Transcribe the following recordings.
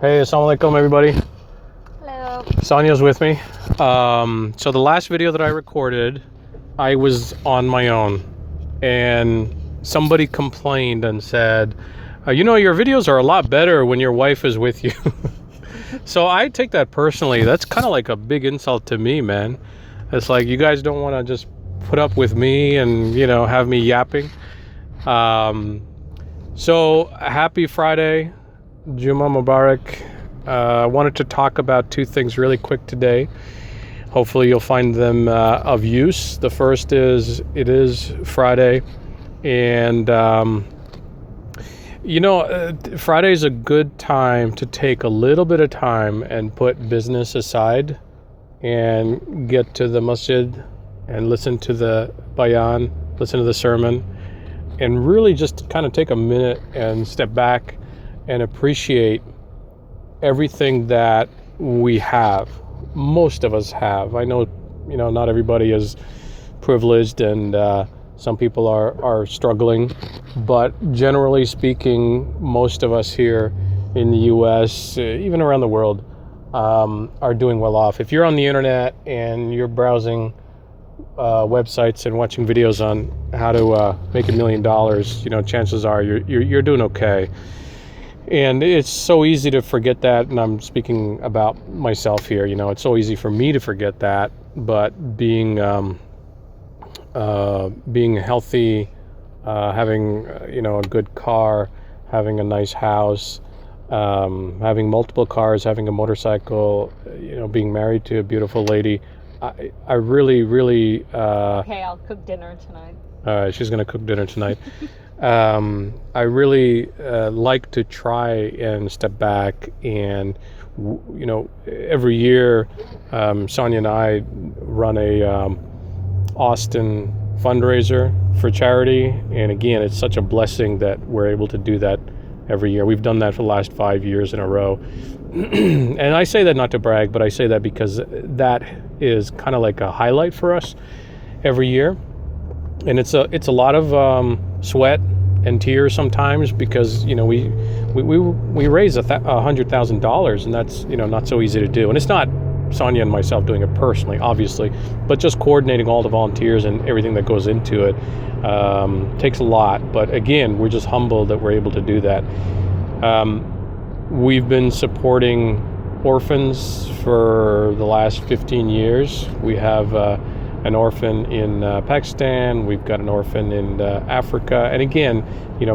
Hey, assalamu alaikum, everybody. Hello. Sonia's with me. So the last video that I recorded, I was on my own, and somebody complained and said, your videos are a lot better when your wife is with you. So I take that personally. That's kind of like a big insult to me, man. It's like you guys don't want to just put up with me and, have me yapping. So happy Friday. Juma Mubarak. I wanted to talk about two things really quick today. Hopefully you'll find them of use. The first is, it is Friday, and Friday is a good time to take a little bit of time and put business aside and get to the masjid and listen to the bayan, listen to the sermon, and really just kind of take a minute and step back and appreciate everything that we have. Most of us have. I know, not everybody is privileged, and some people are struggling, but generally speaking, most of us here in the US, even around the world, are doing well off. If you're on the internet and you're browsing websites and watching videos on how to make $1 million, chances are you're doing okay. And it's so easy to forget that, and I'm speaking about myself here. It's so easy for me to forget that, but being healthy, having a good car, having a nice house, having multiple cars, having a motorcycle, being married to a beautiful lady, I really Okay, I'll cook dinner tonight. all right, she's gonna cook dinner tonight. I really like to try and step back, and every year Sonia and I run a Austin fundraiser for charity, and again, it's such a blessing that we're able to do that every year. We've done that for the last 5 years in a row. And I say that not to brag, but I say that because that is kind of like a highlight for us every year. And it's a lot of sweat and tears sometimes, because we raise $100,000, and that's not so easy to do. And it's not Sonia and myself doing it personally, obviously, but just coordinating all the volunteers and everything that goes into it takes a lot. But again, we're just humbled that we're able to do that. We've been supporting orphans for the last 15 years. We have an orphan in Pakistan. We've got an orphan in Africa. And again,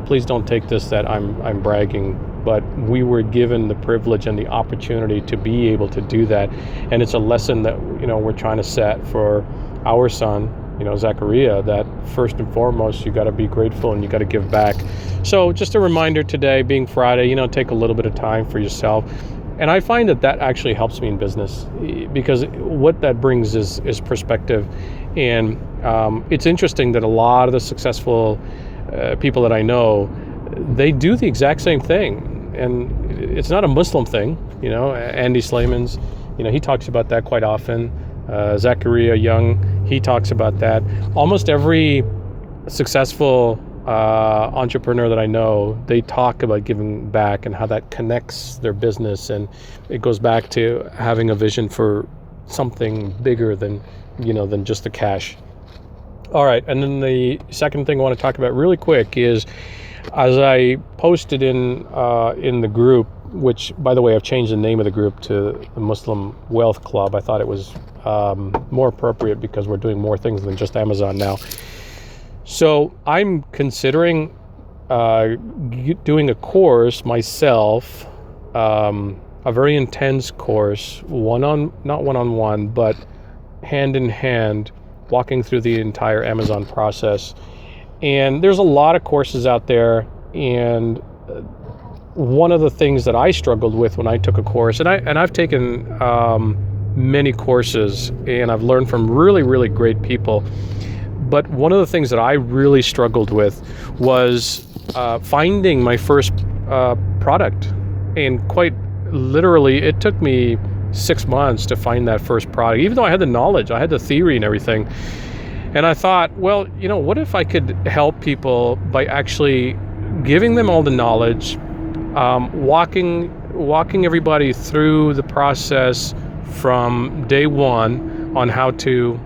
please don't take this that I'm bragging, but we were given the privilege and the opportunity to be able to do that. And it's a lesson that, we're trying to set for our son, Zachariah, that first and foremost, you got to be grateful and you got to give back. So just a reminder today, being Friday, take a little bit of time for yourself. And I find that actually helps me in business, because what that brings is perspective. And it's interesting that a lot of the successful people that I know, they do the exact same thing. And it's not a Muslim thing, Andy Slayman's, he talks about that quite often. Zachariah Young, he talks about that. Almost every successful entrepreneur that I know, they talk about giving back and how that connects their business, and it goes back to having a vision for something bigger than just the cash. All right, and then the second thing I want to talk about really quick is, as I posted in the group, which, by the way, I've changed the name of the group to the Muslim Wealth Club. I thought it was more appropriate because we're doing more things than just Amazon now. So I'm considering doing a course myself, a very intense course, not one-on-one, but hand-in-hand, walking through the entire Amazon process. And there's a lot of courses out there, and one of the things that I struggled with when I took a course, and I've taken many courses, and I've learned from really, really great people. But one of the things that I really struggled with was finding my first product. And quite literally, it took me 6 months to find that first product, even though I had the knowledge, I had the theory and everything. And I thought, well, what if I could help people by actually giving them all the knowledge, walking walking everybody through the process from day one on how to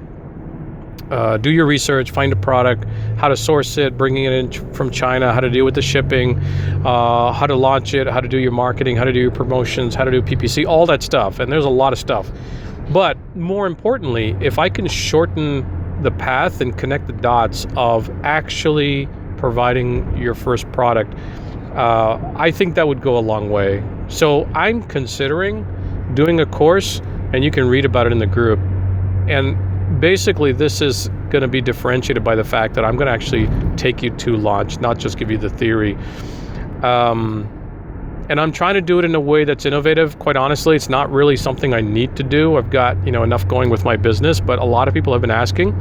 do your research, find a product, how to source it, bringing it in from China, how to deal with the shipping, how to launch it, how to do your marketing, how to do your promotions, how to do PPC, all that stuff. And there's a lot of stuff. But more importantly, if I can shorten the path and connect the dots of actually providing your first product, I think that would go a long way. So I'm considering doing a course, and you can read about it in the group. And basically, this is going to be differentiated by the fact that I'm going to actually take you to launch, not just give you the theory. And I'm trying to do it in a way that's innovative. Quite honestly, it's not really something I need to do. I've got enough going with my business, but a lot of people have been asking.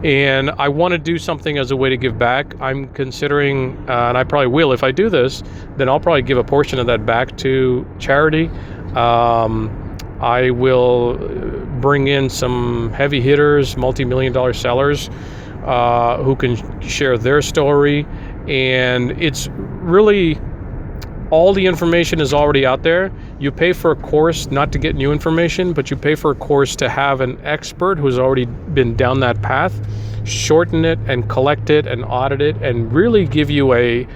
And I want to do something as a way to give back. I'm considering, and I probably will, if I do this, then I'll probably give a portion of that back to charity. I will bring in some heavy hitters, multi-million-dollar sellers who can share their story. And it's really, all the information is already out there. You pay for a course not to get new information, but you pay for a course to have an expert who's already been down that path, shorten it and collect it and audit it and really give you a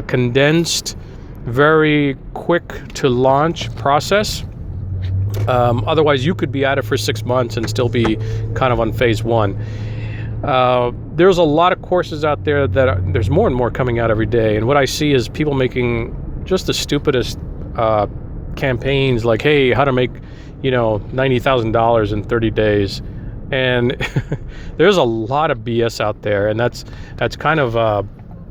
condensed, very quick to launch process. Otherwise, you could be at it for 6 months and still be kind of on phase one. There's a lot of courses out there there's more and more coming out every day. And what I see is people making just the stupidest campaigns like, hey, how to make, $90,000 in 30 days. And there's a lot of BS out there. And that's kind of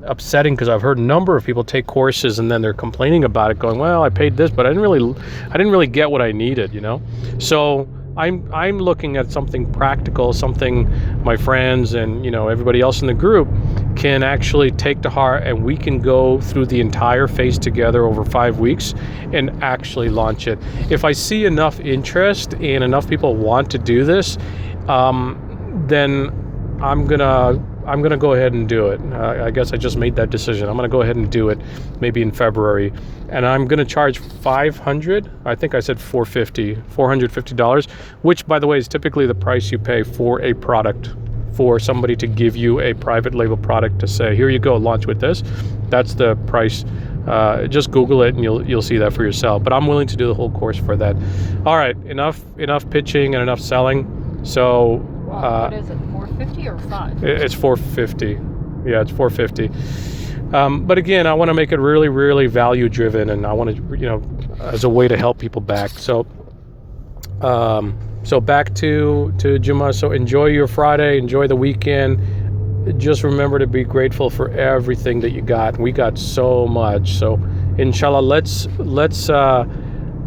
upsetting, because I've heard a number of people take courses and then they're complaining about it, going, well, I paid this, but I didn't really get what I needed, So I'm looking at something practical, something my friends and everybody else in the group can actually take to heart, and we can go through the entire phase together over 5 weeks and actually launch it. If I see enough interest and enough people want to do this, then I'm gonna go ahead and do it. I guess I just made that decision. I'm gonna go ahead and do it maybe in February, and I'm gonna charge $500. I think I said $450, which, by the way, is typically the price you pay for a product, for somebody to give you a private label product to say, here you go, launch with this. That's the price. Just Google it and you'll see that for yourself. But I'm willing to do the whole course for that. All right, enough pitching and enough selling. So what is it, 450 or 5? It's 450. Yeah, it's 450. But again, I want to make it really, really value driven, and I want to, as a way to help people back. So, back to Juma. So enjoy your Friday, enjoy the weekend. Just remember to be grateful for everything that you got. We got so much. So, inshallah, let's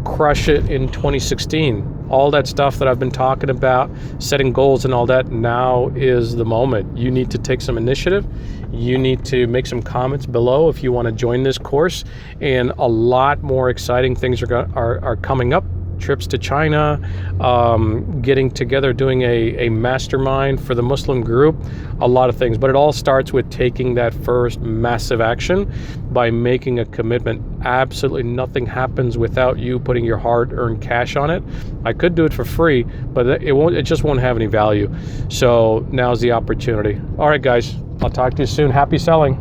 crush it in 2016. All that stuff that I've been talking about, setting goals and all that, now is the moment. You need to take some initiative. You need to make some comments below if you want to join this course. And a lot more exciting things are coming up. Trips to China, getting together, doing a mastermind for the Muslim group, a lot of things. But it all starts with taking that first massive action by making a commitment. Absolutely nothing happens without you putting your hard-earned cash on it. I could do it for free, but it just won't have any value. So now's the opportunity. All right, guys, I'll talk to you soon. Happy selling.